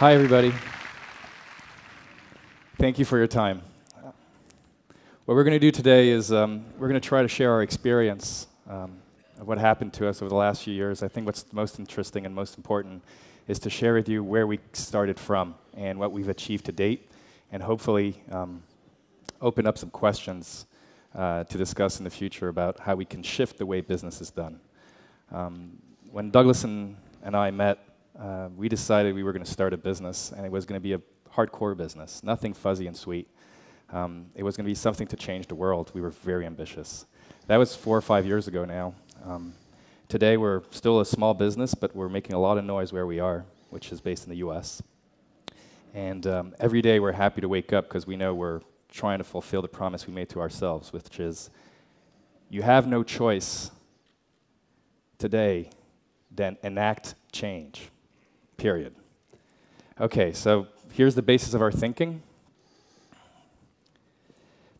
Hi, everybody. Thank you for your time. What we're going to do today is we're going to try to share our experience of what happened to us over the last few years. I think what's most interesting and most important is to share with you where we started from and what we've achieved to date, and hopefully open up some questions to discuss in the future about how we can shift the way business is done. When Douglas and I met, we decided we were going to start a business, and it was going to be a hardcore business, nothing fuzzy and sweet. It was going to be something to change the world. We were very ambitious. That was 4 or 5 years ago now. Today we're still a small business, but we're making a lot of noise where we are, which is based in the US. And every day we're happy to wake up because we know we're trying to fulfill the promise we made to ourselves, which is you have no choice today than enact change, period. Okay, so here's the basis of our thinking.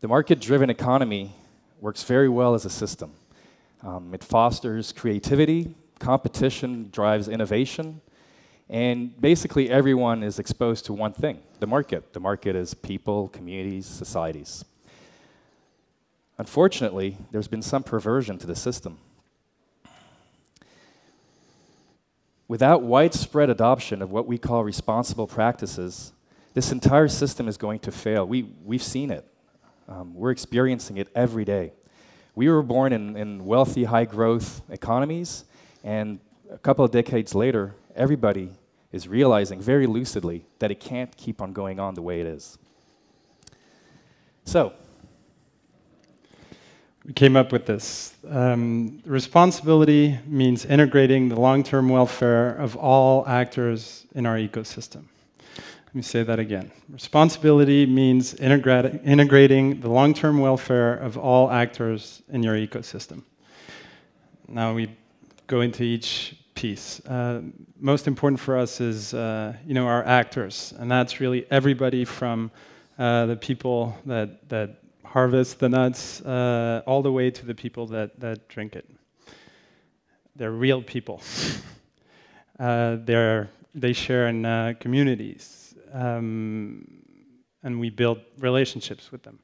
The market-driven economy works very well as a system. It fosters creativity, competition drives innovation, and basically everyone is exposed to one thing, the market. The market is people, communities, societies. Unfortunately, there's been some perversion to the system. Without widespread adoption of what we call responsible practices, this entire system is going to fail. We've seen it. We're experiencing it every day. We were born in wealthy, high-growth economies, and a couple of decades later, everybody is realizing very lucidly that it can't keep on going on the way it is. So, we came up with this. Responsibility means integrating the long-term welfare of all actors in our ecosystem. Let me say that again. Responsibility means integrating the long-term welfare of all actors in your ecosystem. Now we go into each piece. Most important for us is our actors, and that's really everybody from the people that harvest the nuts all the way to the people that drink it. They're real people. They share in communities. And we build relationships with them.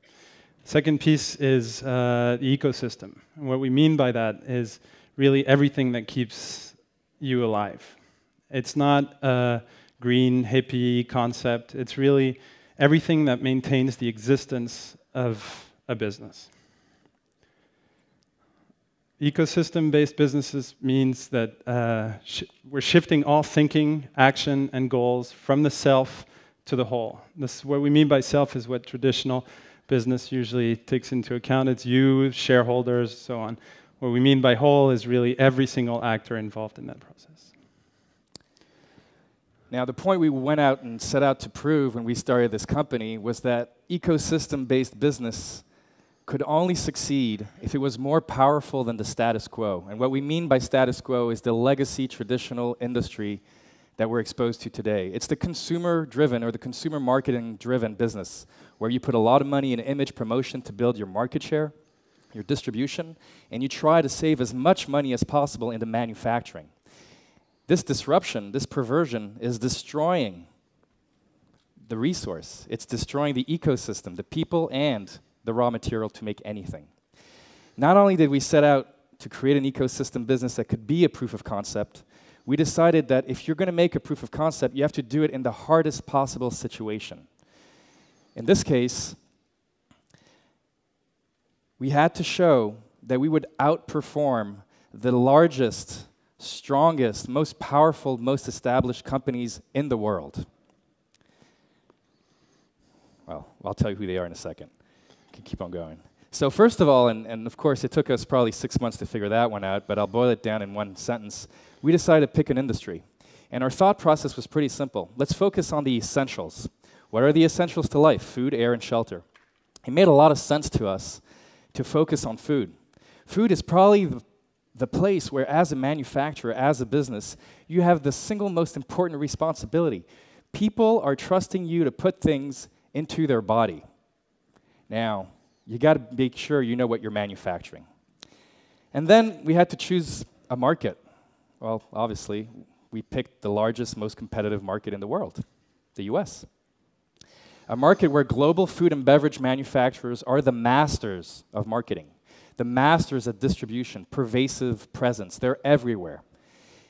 Second piece is the ecosystem. And what we mean by that is really everything that keeps you alive. It's not a green hippie concept. It's really everything that maintains the existence of a business. Ecosystem-based businesses means that we're shifting all thinking, action, and goals from the self to the whole. This, what we mean by self is what traditional business usually takes into account. It's you, shareholders, so on. What we mean by whole is really every single actor involved in that process. Now, the point we went out and set out to prove when we started this company was that ecosystem-based business could only succeed if it was more powerful than the status quo. And what we mean by status quo is the legacy traditional industry that we're exposed to today. It's the consumer-driven or the consumer marketing-driven business where you put a lot of money in image promotion to build your market share, your distribution, and you try to save as much money as possible in the manufacturing. This disruption, this perversion is destroying the resource. It's destroying the ecosystem, the people, and the raw material to make anything. Not only did we set out to create an ecosystem business that could be a proof of concept, we decided that if you're going to make a proof of concept, you have to do it in the hardest possible situation. In this case, we had to show that we would outperform the largest, strongest, most powerful, most established companies in the world. Well, I'll tell you who they are in a second. Can keep on going. So first of all, and of course it took us probably 6 months to figure that one out, but I'll boil it down in one sentence. We decided to pick an industry. And our thought process was pretty simple. Let's focus on the essentials. What are the essentials to life? Food, air, and shelter. It made a lot of sense to us to focus on food. Food is probably the place where, as a manufacturer, as a business, you have the single most important responsibility. People are trusting you to put things into their body. Now, you got to make sure you know what you're manufacturing. And then we had to choose a market. Well, obviously, we picked the largest, most competitive market in the world, The US. A market where global food and beverage manufacturers are the masters of marketing, the masters of distribution, pervasive presence. They're everywhere.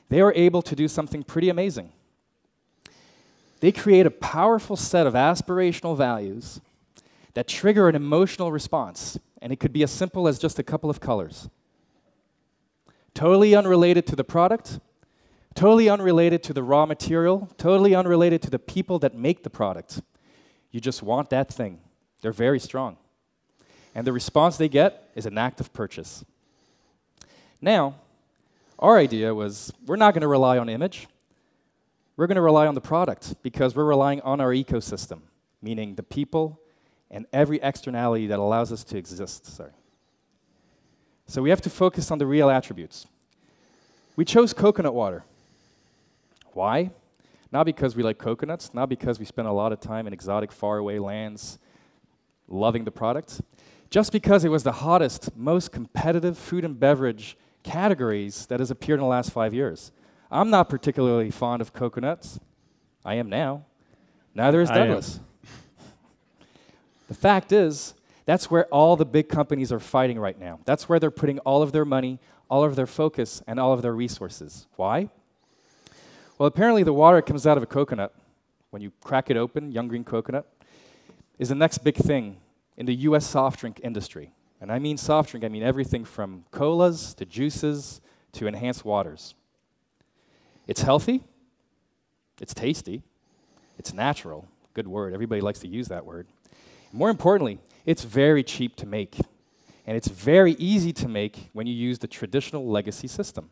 They are able to do something pretty amazing. They create a powerful set of aspirational values that trigger an emotional response, and it could be as simple as just a couple of colors. Totally unrelated to the product, totally unrelated to the raw material, totally unrelated to the people that make the product. You just want that thing. They're very strong. And the response they get is an act of purchase. Now, our idea was we're not going to rely on image. We're going to rely on the product because we're relying on our ecosystem, meaning the people and every externality that allows us to exist. So we have to focus on the real attributes. We chose coconut water. Why? Not because we like coconuts, not because we spend a lot of time in exotic, faraway lands loving the product, just because it was the hottest, most competitive food and beverage categories that has appeared in the last 5 years. I'm not particularly fond of coconuts. I am now. Neither is Douglas. The fact is, that's where all the big companies are fighting right now. That's where they're putting all of their money, all of their focus, and all of their resources. Why? Well, apparently the water that comes out of a coconut, when you crack it open, young green coconut, is the next big thing in the US soft drink industry. And I mean soft drink, I mean everything from colas to juices to enhanced waters. It's healthy, it's tasty, it's natural, good word, everybody likes to use that word. More importantly, it's very cheap to make. And it's very easy to make when you use the traditional legacy system.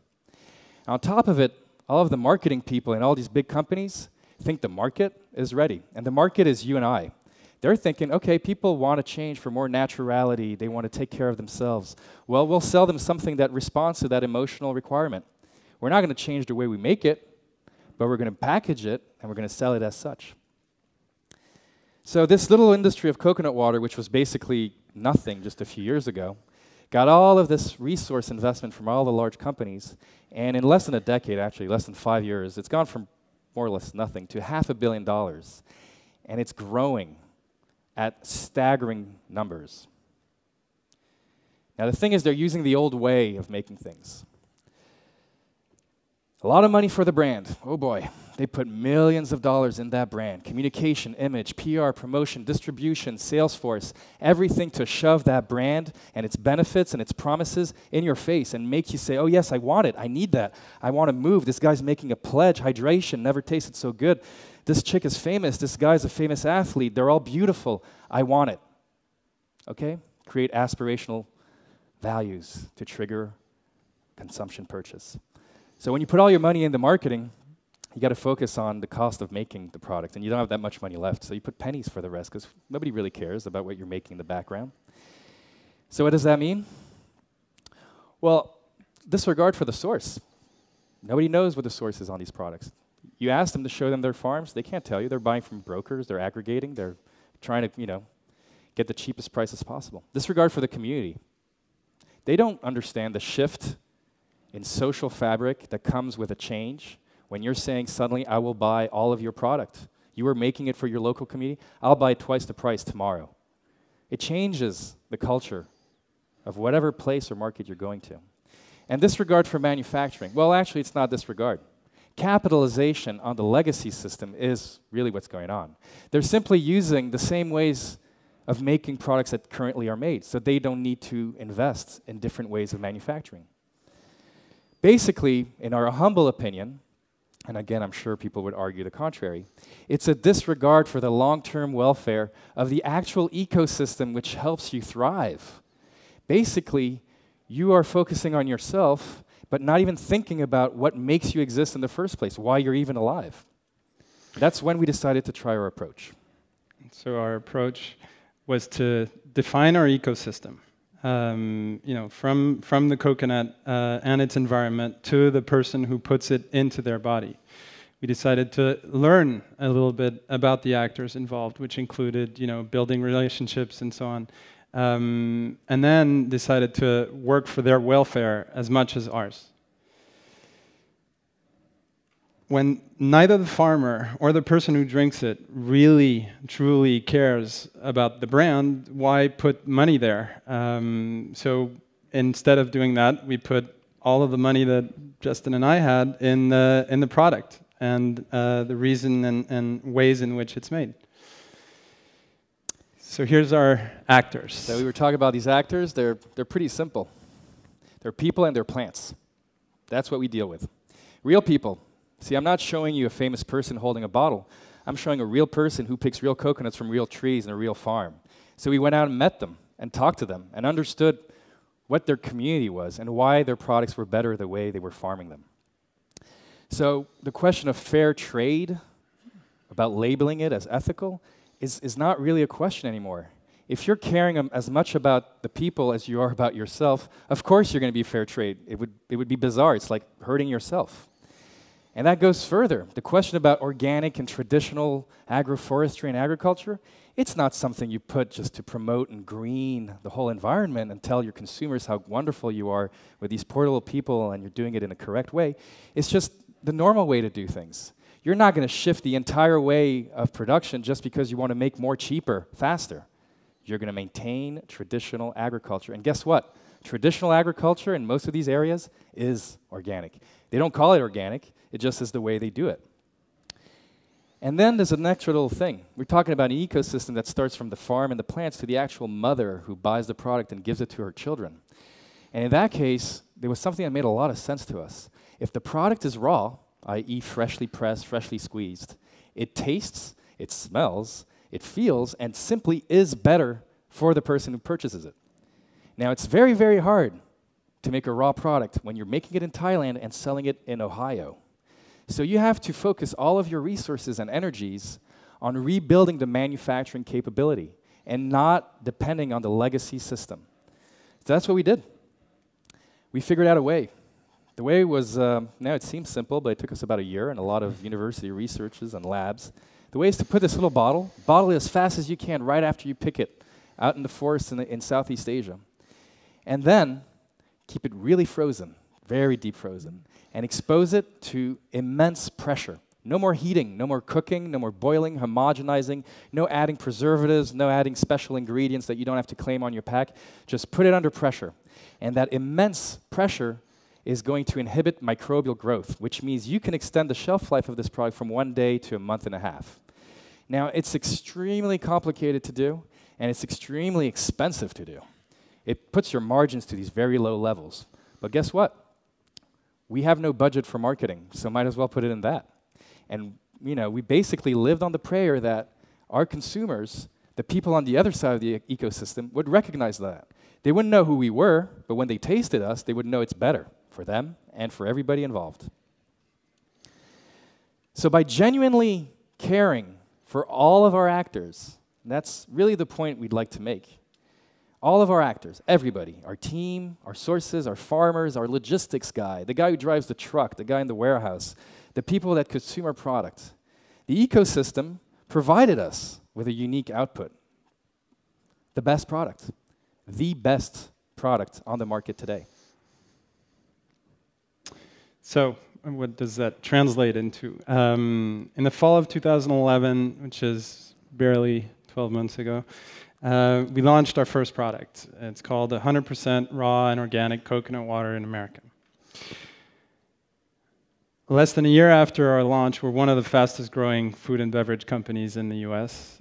On top of it, all of the marketing people and all these big companies think the market is ready. And the market is you and I. They're thinking, okay, people want to change for more naturality. They want to take care of themselves. Well, we'll sell them something that responds to that emotional requirement. We're not going to change the way we make it, but we're going to package it, and we're going to sell it as such. So this little industry of coconut water, which was basically nothing just a few years ago, got all of this resource investment from all the large companies, and in less than a decade, actually, less than 5 years, it's gone from more or less nothing to $500 million, and it's growing at staggering numbers. Now, the thing is, they're using the old way of making things. A lot of money for the brand. Oh boy, they put millions of dollars in that brand. Communication, image, PR, promotion, distribution, sales force, everything to shove that brand and its benefits and its promises in your face and make you say, oh yes, I want it, I need that, I want to move. This guy's making a pledge, hydration, never tasted so good. This chick is famous, this guy's a famous athlete, they're all beautiful, I want it. Okay? Create aspirational values to trigger consumption purchase. So when you put all your money into marketing, you got to focus on the cost of making the product, and you don't have that much money left, so you put pennies for the rest, because nobody really cares about what you're making in the background. So what does that mean? Well, disregard for the source. Nobody knows what the source is on these products. You ask them to show them their farms, they can't tell you. They're buying from brokers, they're aggregating, they're trying to, get the cheapest prices possible. Disregard for the community. They don't understand the shift in social fabric that comes with a change. When you're saying suddenly, I will buy all of your product. You are making it for your local community, I'll buy twice the price tomorrow. It changes the culture of whatever place or market you're going to. And disregard for manufacturing. Well, actually, it's not disregard. Capitalization on the legacy system is really what's going on. They're simply using the same ways of making products that currently are made, so they don't need to invest in different ways of manufacturing. Basically, in our humble opinion, and again, I'm sure people would argue the contrary, it's a disregard for the long-term welfare of the actual ecosystem which helps you thrive. Basically, you are focusing on yourself, but not even thinking about what makes you exist in the first place, why you're even alive. That's when we decided to try our approach. So our approach was to define our ecosystem. From the coconut and its environment to the person who puts it into their body. We decided to learn a little bit about the actors involved, which included, building relationships and so on, and then decided to work for their welfare as much as ours. when neither the farmer or the person who drinks it really, truly cares about the brand, why put money there? So instead of doing that, we put all of the money that Justin and I had in the product and the reason and ways in which it's made. So here's our actors. So we were talking about these actors. They're pretty simple. They're people and they're plants. That's what we deal with. Real people. See, I'm not showing you a famous person holding a bottle. I'm showing a real person who picks real coconuts from real trees in a real farm. So we went out and met them and talked to them and understood what their community was and why their products were better the way they were farming them. So the question of fair trade, about labeling it as ethical, is not really a question anymore. If you're caring as much about the people as you are about yourself, of course you're going to be fair trade. It would be bizarre. It's like hurting yourself. And that goes further. The question about organic and traditional agroforestry and agriculture, it's not something you put just to promote and green the whole environment and tell your consumers how wonderful you are with these poor little people and you're doing it in a correct way. It's just the normal way to do things. You're not going to shift the entire way of production just because you want to make more cheaper, faster. You're going to maintain traditional agriculture. And guess what? Traditional agriculture in most of these areas is organic. They don't call it organic. It just is the way they do it. And then there's an extra little thing. We're talking about an ecosystem that starts from the farm and the plants to the actual mother who buys the product and gives it to her children. And in that case, there was something that made a lot of sense to us. If the product is raw, i.e. freshly pressed, freshly squeezed, it tastes, it smells, it feels, and simply is better for the person who purchases it. Now, it's very, very hard to make a raw product when you're making it in Thailand and selling it in Ohio. So you have to focus all of your resources and energies on rebuilding the manufacturing capability and not depending on the legacy system. So that's what we did. We figured out a way. The way was, now it seems simple, but it took us about a year and a lot of university researches and labs. The way is to put this little bottle it as fast as you can right after you pick it out in the forest in Southeast Asia. And then keep it really frozen, very deep frozen, and expose it to immense pressure. No more heating, no more cooking, no more boiling, homogenizing, no adding preservatives, no adding special ingredients that you don't have to claim on your pack. Just put it under pressure. And that immense pressure is going to inhibit microbial growth, which means you can extend the shelf life of this product from 1 day to a month and a half. Now, it's extremely complicated to do, and it's extremely expensive to do. It puts your margins to these very low levels. But guess what? We have no budget for marketing, so might as well put it in that. And we basically lived on the prayer that our consumers, the people on the other side of the ecosystem, would recognize that. They wouldn't know who we were, but when they tasted us, they would know it's better for them and for everybody involved. So by genuinely caring for all of our actors, that's really the point we'd like to make. All of our actors, everybody, our team, our sources, our farmers, our logistics guy, the guy who drives the truck, the guy in the warehouse, the people that consume our product. The ecosystem provided us with a unique output. The best product on the market today. So what does that translate into? In the fall of 2011, which is barely 12 months ago, we launched our first product. It's called 100% raw and organic coconut water in America. Less than a year after our launch, we're one of the fastest growing food and beverage companies in the US.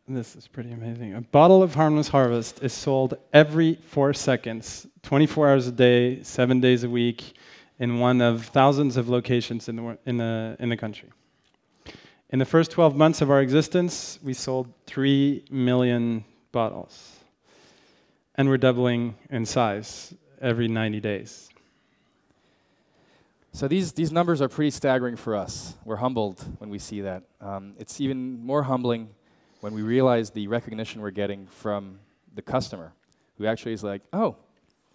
This is pretty amazing. A bottle of Harmless Harvest is sold every 4 seconds, 24 hours a day, 7 days a week, in one of thousands of locations in the country. In the first 12 months of our existence, we sold 3 million bottles. And we're doubling in size every 90 days. So these numbers are pretty staggering for us. We're humbled when we see that. It's even more humbling when we realize the recognition we're getting from the customer, who actually is like, oh,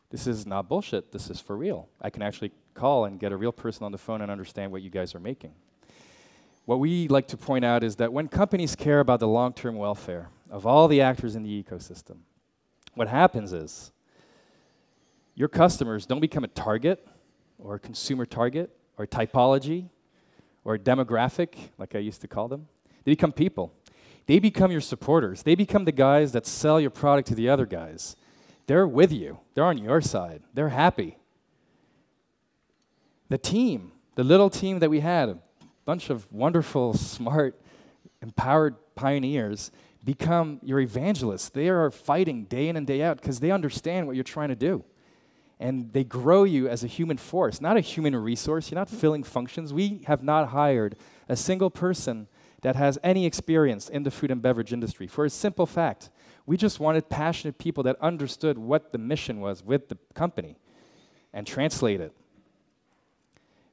this is not bullshit, this is for real. I can actually call and get a real person on the phone and understand what you guys are making. What we like to point out is that when companies care about the long-term welfare of all the actors in the ecosystem, what happens is your customers don't become a target or a consumer target or a typology or demographic, like I used to call them. They become people. They become your supporters. They become the guys that sell your product to the other guys. They're with you. They're on your side. They're happy. The team, the little team that we had, a bunch of wonderful, smart, empowered pioneers, become your evangelists. They are fighting day in and day out because they understand what you're trying to do. And they grow you as a human force, not a human resource. You're not filling functions. We have not hired a single person that has any experience in the food and beverage industry for a simple fact. We just wanted passionate people that understood what the mission was with the company and translate it.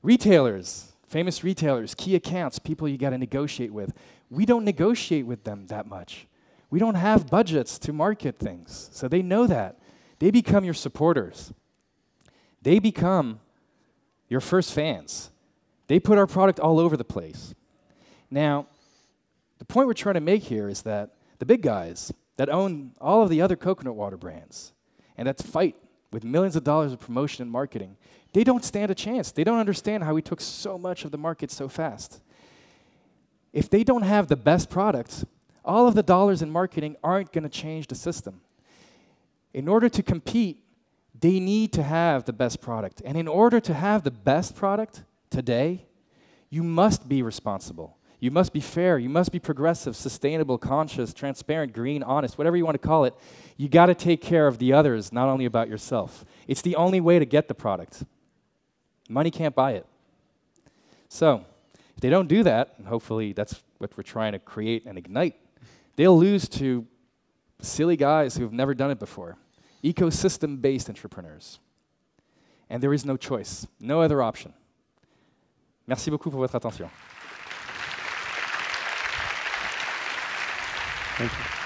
Retailers, famous retailers, key accounts, people you got to negotiate with. We don't negotiate with them that much. We don't have budgets to market things, so they know that. They become your supporters. They become your first fans. They put our product all over the place. Now, the point we're trying to make here is that the big guys that own all of the other coconut water brands and that fight with millions of dollars of promotion and marketing, they don't stand a chance. They don't understand how we took so much of the market so fast. If they don't have the best product, all of the dollars in marketing aren't going to change the system. In order to compete, they need to have the best product. And in order to have the best product today, you must be responsible. You must be fair. You must be progressive, sustainable, conscious, transparent, green, honest, whatever you want to call it. You got to take care of the others, not only about yourself. It's the only way to get the product. Money can't buy it. So, if they don't do that, and hopefully that's what we're trying to create and ignite, they'll lose to silly guys who've never done it before. Ecosystem-based entrepreneurs. And there is no choice, no other option. Merci beaucoup pour votre attention. Thank you.